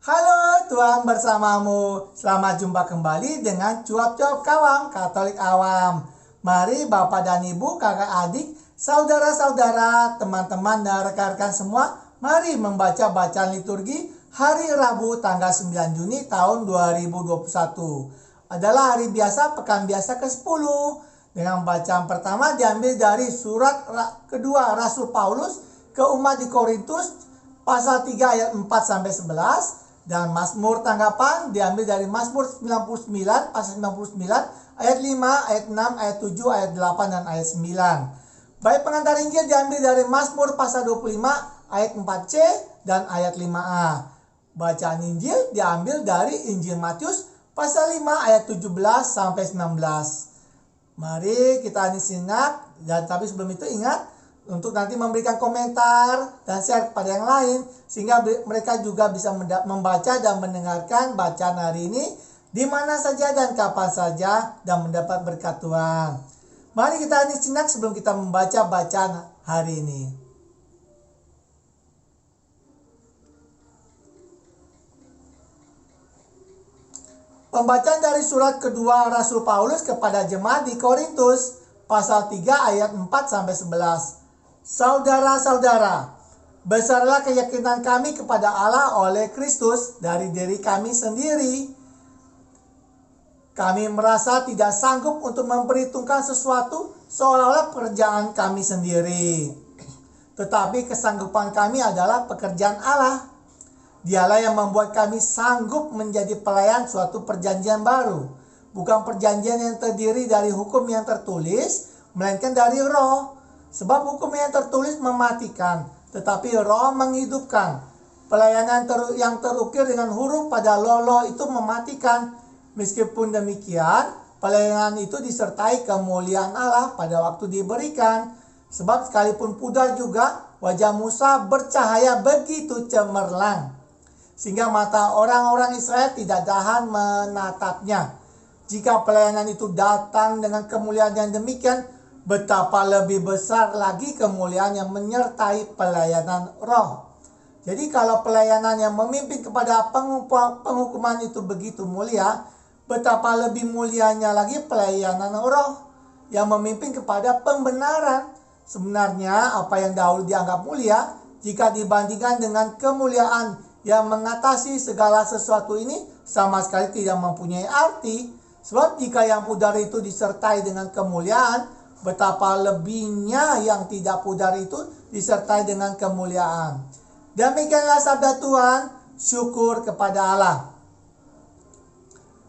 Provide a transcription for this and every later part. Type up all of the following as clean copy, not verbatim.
Halo, Tuhan bersamamu. Selamat jumpa kembali dengan Cuap-Cuap Kawam Katolik Awam. Mari Bapak dan Ibu, kakak adik, saudara-saudara, teman-teman dan rekan-rekan semua, mari membaca bacaan liturgi hari Rabu tanggal 9 Juni tahun 2021. Adalah hari biasa, pekan biasa ke-10. Dengan bacaan pertama diambil dari surat kedua Rasul Paulus ke umat di Korintus pasal 3 ayat 4 sampai 11. Dan Mazmur tanggapan diambil dari Mazmur 99 pasal 99 ayat 5, ayat 6, ayat 7, ayat 8 dan ayat 9. Baik pengantar Injil diambil dari Mazmur pasal 25 ayat 4c dan ayat 5a. Bacaan Injil diambil dari Injil Matius pasal 5 ayat 17 sampai 19. Mari kita simak, dan tapi sebelum itu ingat untuk nanti memberikan komentar dan share kepada yang lain sehingga mereka juga bisa membaca dan mendengarkan bacaan hari ini di mana saja dan kapan saja dan mendapat berkat Tuhan. Mari kita simak sebelum kita membaca bacaan hari ini. Pembacaan dari surat kedua Rasul Paulus kepada jemaat di Korintus pasal 3 ayat 4 sampai 11. Saudara-saudara, besarlah keyakinan kami kepada Allah oleh Kristus dari diri kami sendiri. Kami merasa tidak sanggup untuk memperhitungkan sesuatu seolah-olah pekerjaan kami sendiri. Tetapi kesanggupan kami adalah pekerjaan Allah. Dialah yang membuat kami sanggup menjadi pelayan suatu perjanjian baru. Bukan perjanjian yang terdiri dari hukum yang tertulis, melainkan dari roh. Sebab hukum yang tertulis mematikan, tetapi roh menghidupkan. Pelayanan yang terukir dengan huruf pada loh itu mematikan. Meskipun demikian, pelayanan itu disertai kemuliaan Allah pada waktu diberikan. Sebab sekalipun pudar juga, wajah Musa bercahaya begitu cemerlang, sehingga mata orang-orang Israel tidak tahan menatapnya. Jika pelayanan itu datang dengan kemuliaan yang demikian, betapa lebih besar lagi kemuliaan yang menyertai pelayanan roh. Jadi kalau pelayanan yang memimpin kepada penghukuman itu begitu mulia, betapa lebih mulianya lagi pelayanan roh yang memimpin kepada pembenaran. Sebenarnya apa yang dahulu dianggap mulia, jika dibandingkan dengan kemuliaan yang mengatasi segala sesuatu ini, sama sekali tidak mempunyai arti. Sebab jika yang pudar itu disertai dengan kemuliaan, betapa lebihnya yang tidak pudar itu disertai dengan kemuliaan. Demikianlah sabda Tuhan, syukur kepada Allah.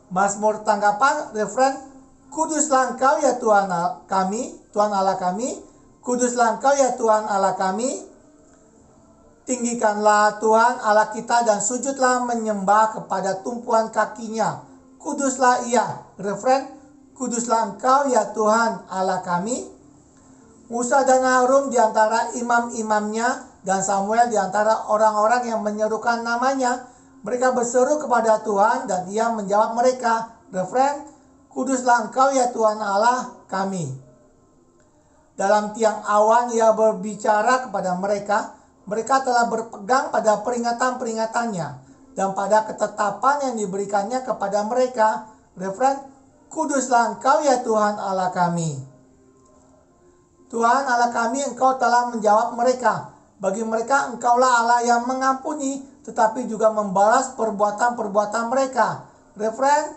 Mazmur tanggapan, referen, kuduslah Engkau ya Tuhan kami, Tuhan Allah kami, kuduslah Engkau ya Tuhan Allah kami. Tinggikanlah Tuhan Allah kita dan sujudlah menyembah kepada tumpuan kakinya. Kuduslah Ia. Referen, kuduslah Engkau ya Tuhan Allah kami. Musa dan Harun di antara imam-imamnya dan Samuel di antara orang-orang yang menyerukan namanya. Mereka berseru kepada Tuhan dan Ia menjawab mereka. Referen, kuduslah Engkau ya Tuhan Allah kami. Dalam tiang awan Ia berbicara kepada mereka. Mereka telah berpegang pada peringatan-peringatannya dan pada ketetapan yang diberikannya kepada mereka. Referen, kuduslah Engkau ya Tuhan Allah kami. Tuhan Allah kami, Engkau telah menjawab mereka. Bagi mereka Engkaulah Allah yang mengampuni, tetapi juga membalas perbuatan-perbuatan mereka. Referen,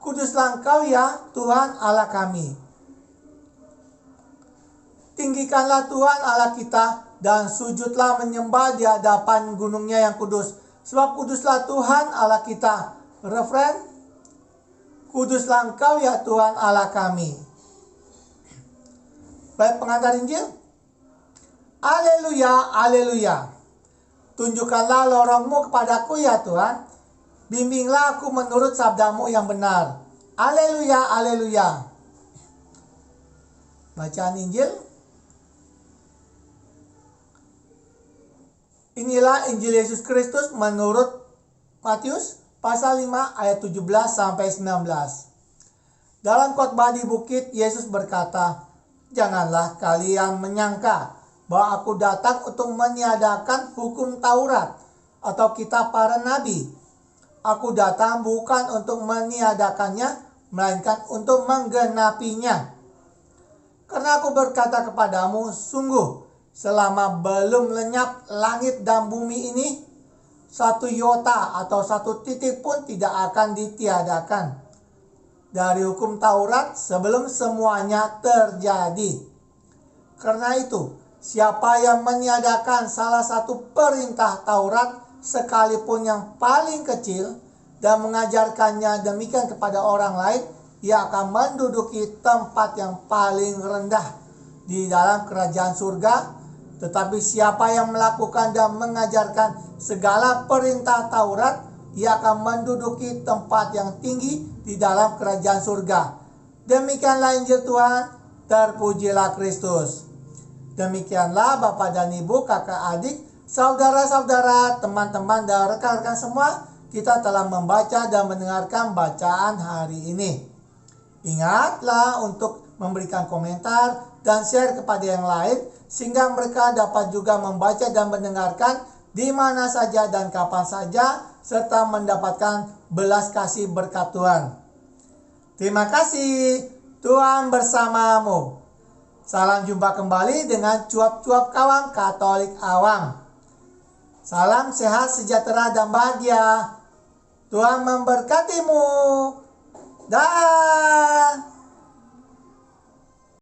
kuduslah Engkau ya Tuhan Allah kami. Tinggikanlah Tuhan Allah kita dan sujudlah menyembah di hadapan gunungnya yang kudus. Sebab kuduslah Tuhan Allah kita. Referen, kuduslah Engkau ya Tuhan Allah kami. Baik pengantar Injil. Haleluya, haleluya. Tunjukkanlah lorongmu kepadaku ya Tuhan. Bimbinglah aku menurut sabdamu yang benar. Haleluya, haleluya. Bacaan Injil. Inilah Injil Yesus Kristus menurut Matius pasal 5 ayat 17 sampai 19. Dalam khotbah di bukit, Yesus berkata, "Janganlah kalian menyangka bahwa aku datang untuk meniadakan hukum Taurat atau kitab para nabi. Aku datang bukan untuk meniadakannya, melainkan untuk menggenapinya. Karena aku berkata kepadamu, sungguh selama belum lenyap langit dan bumi ini, satu iota atau satu titik pun tidak akan ditiadakan dari hukum Taurat sebelum semuanya terjadi. Karena itu, siapa yang meniadakan salah satu perintah Taurat sekalipun yang paling kecil dan mengajarkannya demikian kepada orang lain, ia akan menduduki tempat yang paling rendah di dalam kerajaan surga. Tetapi siapa yang melakukan dan mengajarkan segala perintah Taurat, ia akan menduduki tempat yang tinggi di dalam kerajaan surga. Demikianlah Injil Tuhan, terpujilah Kristus. Demikianlah Bapak dan Ibu, kakak adik, saudara-saudara, teman-teman dan rekan-rekan semua, kita telah membaca dan mendengarkan bacaan hari ini. Ingatlah untuk memberikan komentar dan share kepada yang lain, sehingga mereka dapat juga membaca dan mendengarkan di mana saja dan kapan saja, serta mendapatkan belas kasih berkat Tuhan. Terima kasih, Tuhan bersamamu. Salam jumpa kembali dengan cuap-cuap kawan Katolik awam. Salam sehat, sejahtera, dan bahagia. Tuhan memberkatimu. Dah.